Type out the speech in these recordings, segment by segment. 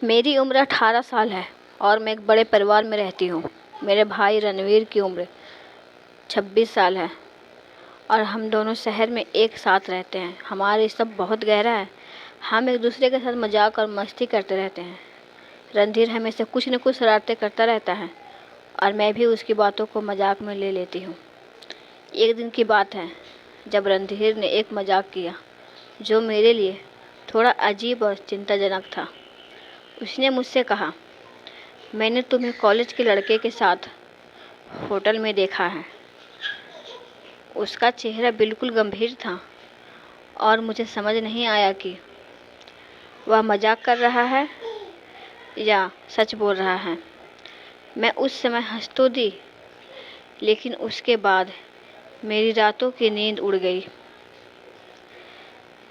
मेरी उम्र 18 साल है और मैं एक बड़े परिवार में रहती हूँ। मेरे भाई रणवीर की उम्र 26 साल है और हम दोनों शहर में एक साथ रहते हैं। हमारा रिश्ता बहुत गहरा है। हम एक दूसरे के साथ मजाक और मस्ती करते रहते हैं। रणधीर हमेशा कुछ न कुछ शरारतें करता रहता है और मैं भी उसकी बातों को मजाक में ले लेती हूँ। एक दिन की बात है जब रणधीर ने एक मजाक किया जो मेरे लिए थोड़ा अजीब और चिंताजनक था। उसने मुझसे कहा, मैंने तुम्हें कॉलेज के लड़के के साथ होटल में देखा है। उसका चेहरा बिल्कुल गंभीर था और मुझे समझ नहीं आया कि वह मजाक कर रहा है या सच बोल रहा है। मैं उस समय हंस तो दी, लेकिन उसके बाद मेरी रातों की नींद उड़ गई।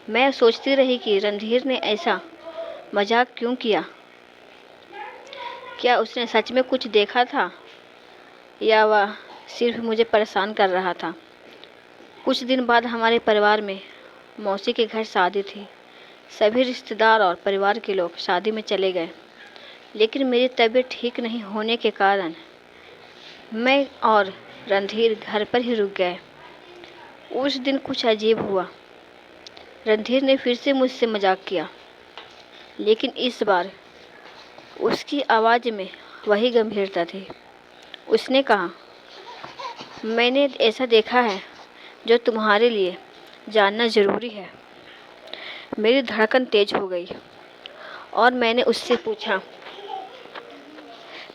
मैं सोचती रही कि रणधीर ने ऐसा मजाक क्यों किया। क्या उसने सच में कुछ देखा था या वह सिर्फ मुझे परेशान कर रहा था। कुछ दिन बाद हमारे परिवार में मौसी के घर शादी थी। सभी रिश्तेदार और परिवार के लोग शादी में चले गए, लेकिन मेरी तबीयत ठीक नहीं होने के कारण मैं और रणधीर घर पर ही रुक गए। उस दिन कुछ अजीब हुआ। रणधीर ने फिर से मुझसे मजाक किया, लेकिन इस बार उसकी आवाज़ में वही गंभीरता थी। उसने कहा, मैंने ऐसा देखा है जो तुम्हारे लिए जानना ज़रूरी है। मेरी धड़कन तेज हो गई और मैंने उससे पूछा,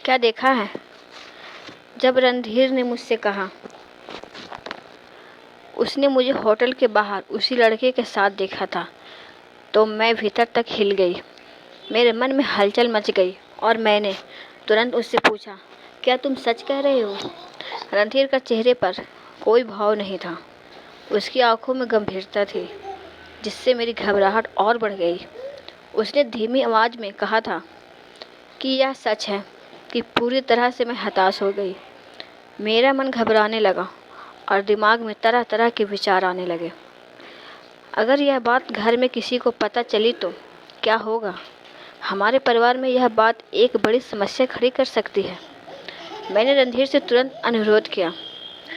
क्या देखा है। जब रणधीर ने मुझसे कहा उसने मुझे होटल के बाहर उसी लड़के के साथ देखा था, तो मैं भीतर तक हिल गई। मेरे मन में हलचल मच गई और मैंने तुरंत उससे पूछा, क्या तुम सच कह रहे हो। रणधीर का चेहरे पर कोई भाव नहीं था। उसकी आंखों में गंभीरता थी, जिससे मेरी घबराहट और बढ़ गई। उसने धीमी आवाज़ में कहा था कि यह सच है कि पूरी तरह से मैं हताश हो गई। मेरा मन घबराने लगा और दिमाग में तरह तरह के विचार आने लगे। अगर यह बात घर में किसी को पता चली तो क्या होगा। हमारे परिवार में यह बात एक बड़ी समस्या खड़ी कर सकती है। मैंने रणधीर से तुरंत अनुरोध किया,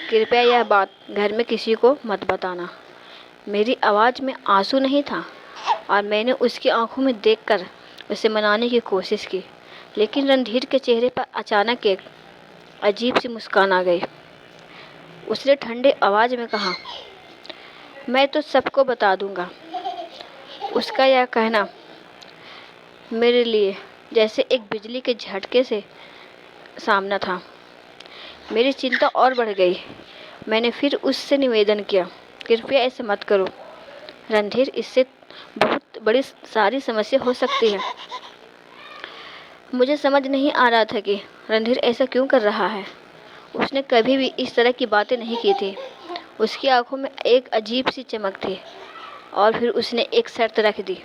कृपया यह बात घर में किसी को मत बताना। मेरी आवाज़ में आंसू नहीं था और मैंने उसकी आंखों में देखकर उसे मनाने की कोशिश की, लेकिन रणधीर के चेहरे पर अचानक एक अजीब सी मुस्कान आ गई। उसने ठंडे आवाज़ में कहा, मैं तो सबको बता दूंगा। उसका यह कहना मेरे लिए जैसे एक बिजली के झटके से सामना था। मेरी चिंता और बढ़ गई। मैंने फिर उससे निवेदन किया, कृपया ऐसे मत करो रणधीर, इससे बहुत बड़ी सारी समस्या हो सकती है। मुझे समझ नहीं आ रहा था कि रणधीर ऐसा क्यों कर रहा है। उसने कभी भी इस तरह की बातें नहीं की थी। उसकी आंखों में एक अजीब सी चमक थी और फिर उसने एक शर्त रख दी।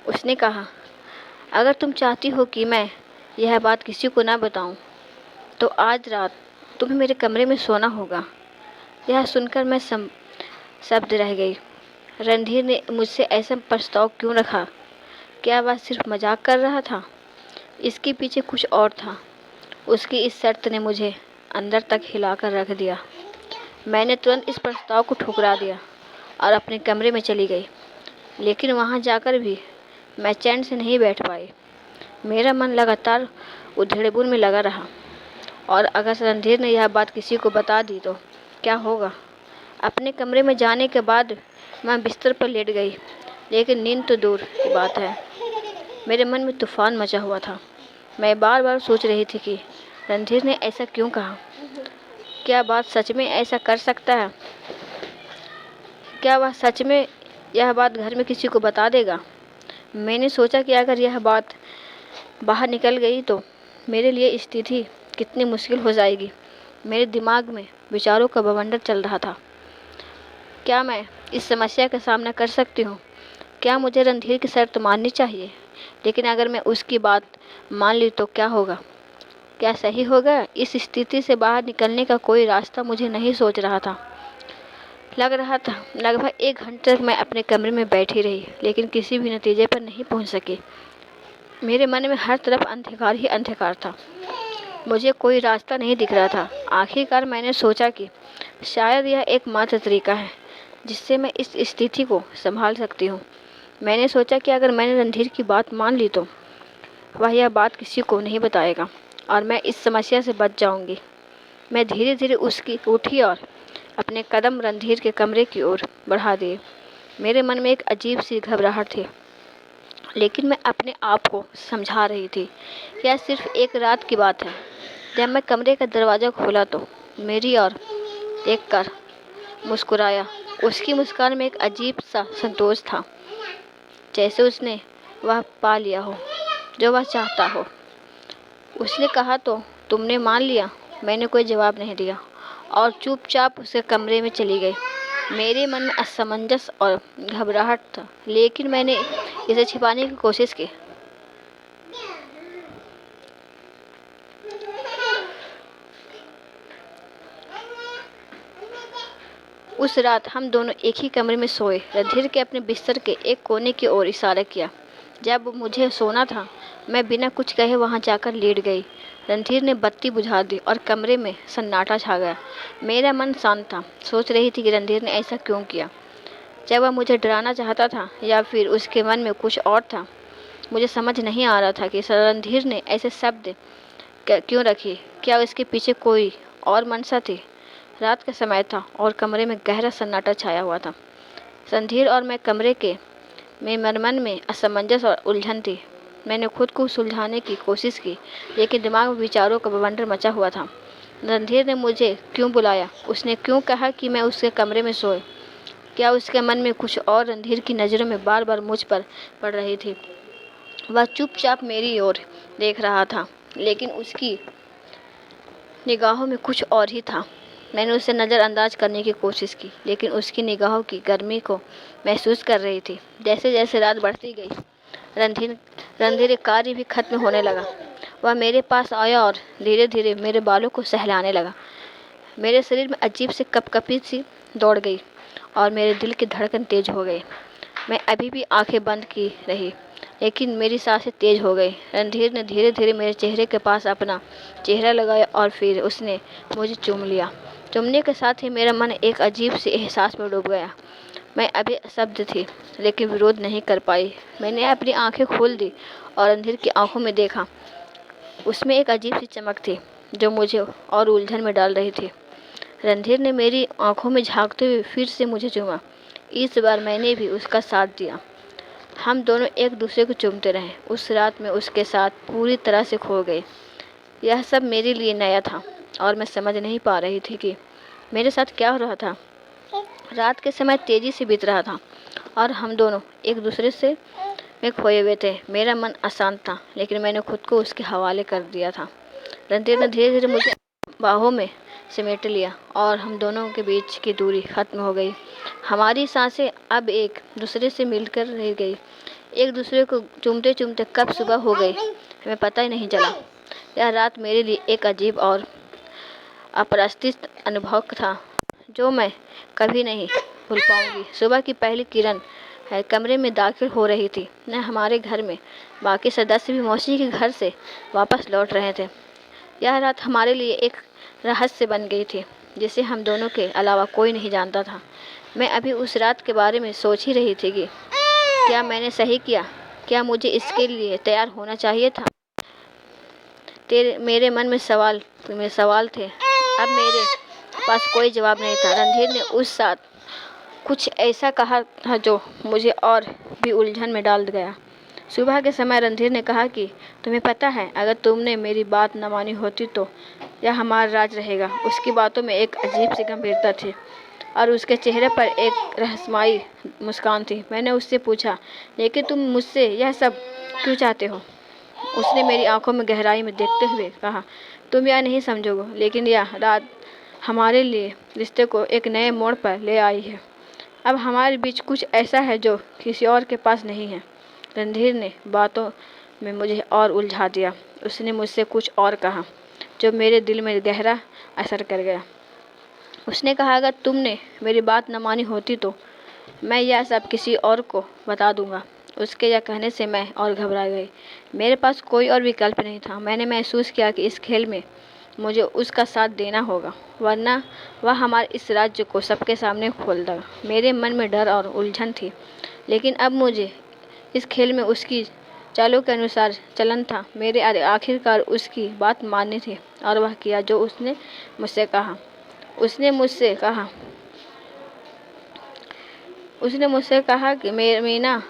उसने कहा, अगर तुम चाहती हो कि मैं यह बात किसी को ना बताऊं, तो आज रात तुम्हें मेरे कमरे में सोना होगा। यह सुनकर मैं शब्द रह गई। रणधीर ने मुझसे ऐसा प्रस्ताव क्यों रखा। क्या वह सिर्फ मजाक कर रहा था? इसके पीछे कुछ और था। उसकी इस शर्त ने मुझे अंदर तक हिलाकर रख दिया। मैंने तुरंत इस प्रस्ताव को ठुकरा दिया और अपने कमरे में चली गई, लेकिन वहाँ जाकर भी मैं चैन से नहीं बैठ पाई। मेरा मन लगातार उधेड़बुन में लगा रहा और अगर रणधीर ने यह बात किसी को बता दी तो क्या होगा। अपने कमरे में जाने के बाद मैं बिस्तर पर लेट गई, लेकिन नींद तो दूर की बात है। मेरे मन में तूफान मचा हुआ था। मैं बार बार सोच रही थी कि रणधीर ने ऐसा क्यों कहा। क्या बात सच में ऐसा कर सकता है? क्या वह सच में यह बात घर में किसी को बता देगा? मैंने सोचा कि अगर यह बात बाहर निकल गई तो मेरे लिए स्थिति कितनी मुश्किल हो जाएगी। मेरे दिमाग में विचारों का बवंडर चल रहा था। क्या मैं इस समस्या का सामना कर सकती हूँ? क्या मुझे रणधीर की शर्त माननी चाहिए? लेकिन अगर मैं उसकी बात मान ली तो क्या होगा? क्या सही होगा? इस स्थिति से बाहर निकलने का कोई रास्ता मुझे नहीं सोच रहा था। लग रहा था लगभग 1 घंटे तक मैं अपने कमरे में बैठी रही, लेकिन किसी भी नतीजे पर नहीं पहुंच सकी। मेरे मन में हर तरफ अंधकार ही अंधकार था। मुझे कोई रास्ता नहीं दिख रहा था। आखिरकार मैंने सोचा कि शायद यह एकमात्र तरीका है जिससे मैं इस स्थिति को संभाल सकती हूँ। मैंने सोचा कि अगर मैंने रणधीर की बात मान ली तो वह यह बात किसी को नहीं बताएगा और मैं इस समस्या से बच जाऊंगी। मैं धीरे धीरे उसकी उठी और अपने कदम रणधीर के कमरे की ओर बढ़ा दिए। मेरे मन में एक अजीब सी घबराहट थी, लेकिन मैं अपने आप को समझा रही थी यह सिर्फ एक रात की बात है। जब मैं कमरे का दरवाज़ा खोला तो मेरी ओर देखकर मुस्कुराया। उसकी मुस्कान में एक अजीब सा संतोष था, जैसे उसने वह पा लिया हो जो वह चाहता हो। उसने कहा, तो तुमने मान लिया? मैंने कोई जवाब नहीं दिया और चुपचाप उसके कमरे में चली गई। मेरे मन में असमंजस और घबराहट था, लेकिन मैंने इसे छिपाने की कोशिश की। उस रात हम दोनों एक ही कमरे में सोए। रणधीर के अपने बिस्तर के एक कोने की ओर इशारा किया। जब मुझे सोना था, मैं बिना कुछ कहे वहां जाकर लेट गई। रणधीर ने बत्ती बुझा दी और कमरे में सन्नाटा छा गया। मेरा मन शांत था। सोच रही थी कि रणधीर ने ऐसा क्यों किया। क्या वह मुझे डराना चाहता था या फिर उसके मन में कुछ और था। मुझे समझ नहीं आ रहा था कि रणधीर ने ऐसे शब्द क्यों रखे। क्या उसके पीछे कोई और मंशा थी। रात का समय था और कमरे में गहरा सन्नाटा छाया हुआ था। रणधीर और मैं कमरे के में मन में असमंजस और उलझन थी। मैंने खुद को सुलझाने की कोशिश की, लेकिन दिमाग में विचारों का बवंडर मचा हुआ था। रणधीर ने मुझे क्यों बुलाया? उसने क्यों कहा कि मैं उसके कमरे में सोए? क्या उसके मन में कुछ और? रणधीर की नज़रों में बार बार मुझ पर पड़ रही थी। वह चुपचाप मेरी ओर देख रहा था, लेकिन उसकी निगाहों में कुछ और ही था। मैंने उसे नज़रअंदाज करने की कोशिश की, लेकिन उसकी निगाहों की गर्मी को महसूस कर रही थी। जैसे जैसे रात बढ़ती गई, रणधीर रणधीर का कार्य भी खत्म होने लगा। वह मेरे पास आया और धीरे धीरे मेरे बालों को सहलाने लगा। मेरे शरीर में अजीब सी कपकपी सी दौड़ गई और मेरे दिल की धड़कन तेज हो गई। मैं अभी भी आंखें बंद की रही, लेकिन मेरी सांसें तेज हो गई। रणधीर ने धीरे धीरे मेरे चेहरे के पास अपना चेहरा लगाया और फिर उसने मुझे चूम लिया। चूमने के साथ ही मेरा मन एक अजीब से एहसास में डूब गया। मैं अभी शब्द थी, लेकिन विरोध नहीं कर पाई। मैंने अपनी आंखें खोल दी और रणधीर की आंखों में देखा। उसमें एक अजीब सी चमक थी जो मुझे और उलझन में डाल रही थी। रणधीर ने मेरी आंखों में झांकते हुए फिर से मुझे चूमा। इस बार मैंने भी उसका साथ दिया। हम दोनों एक दूसरे को चूमते रहे। उस रात में उसके साथ पूरी तरह से खो गए। यह सब मेरे लिए नया था और मैं समझ नहीं पा रही थी कि मेरे साथ क्या हो रहा था। रात के समय तेजी से बीत रहा था और हम दोनों एक दूसरे से में खोए हुए थे। मेरा मन अशांत था, लेकिन मैंने खुद को उसके हवाले कर दिया था। रणधीर ने धीरे धीरे मुझे बाहों में समेट लिया और हम दोनों के बीच की दूरी खत्म हो गई। हमारी सांसें अब एक दूसरे से मिलकर रह गई। एक दूसरे को चूमते चूमते कब सुबह हो गई हमें पता ही नहीं चला। यह रात मेरे लिए एक अजीब और अप्रत्याशित अनुभव था जो मैं कभी नहीं भूल पाऊंगी। सुबह की पहली किरण कमरे में दाखिल हो रही थी। न हमारे घर में बाकी सदस्य भी मौसी के घर से वापस लौट रहे थे। यह रात हमारे लिए एक रहस्य बन गई थी, जिसे हम दोनों के अलावा कोई नहीं जानता था। मैं अभी उस रात के बारे में सोच ही रही थी कि क्या मैंने सही किया? क्या मुझे इसके लिए तैयार होना चाहिए था? मेरे मन में सवाल थे। अब मेरे पास कोई जवाब नहीं था। रणधीर ने उस साथ कुछ ऐसा कहा था जो मुझे और भी उलझन में डाल गया। सुबह के समय रणधीर ने कहा कि तुम्हें पता है, अगर तुमने मेरी बात न मानी होती तो यह हमारा राज रहेगा। उसकी बातों में एक अजीब सी गंभीरता थी और उसके चेहरे पर एक रहस्यमयी मुस्कान थी। मैंने उससे पूछा, लेकिन तुम मुझसे यह सब क्यों चाहते हो? उसने मेरी आंखों में गहराई में देखते हुए कहा, तुम यह नहीं समझोगे, लेकिन यह रात हमारे लिए रिश्ते को एक नए मोड़ पर ले आई है। अब हमारे बीच कुछ ऐसा है जो किसी और के पास नहीं है। रणधीर ने बातों में मुझे और उलझा दिया। उसने मुझसे कुछ और कहा जो मेरे दिल में गहरा असर कर गया। उसने कहा, अगर तुमने मेरी बात न मानी होती तो मैं यह सब किसी और को बता दूंगा। उसके यह कहने से मैं और घबरा गई। मेरे पास कोई और विकल्प नहीं था। मैंने महसूस किया कि इस खेल में मुझे उसका साथ देना होगा, वरना वह हमारे इस राज्य को सबके सामने खोल देगा। मेरे मन में डर और उलझन थी, लेकिन अब मुझे इस खेल में उसकी चालों के अनुसार चलन था। मेरे आखिरकार उसकी बात माननी थी और वह किया जो उसने मुझसे कहा। उसने मुझसे कहा उसने मुझसे कहा कि मीना,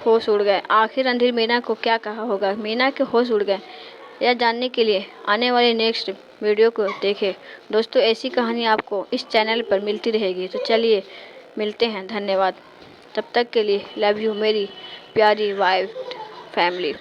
होश उड़ गए। आखिर रणधीर मीना को क्या कहा होगा? मीना के होश उड़ गए। यह जानने के लिए आने वाले नेक्स्ट वीडियो को देखें। दोस्तों, ऐसी कहानी आपको इस चैनल पर मिलती रहेगी। तो चलिए मिलते हैं। धन्यवाद। तब तक के लिए लव यू मेरी प्यारी वाइफ फैमिली।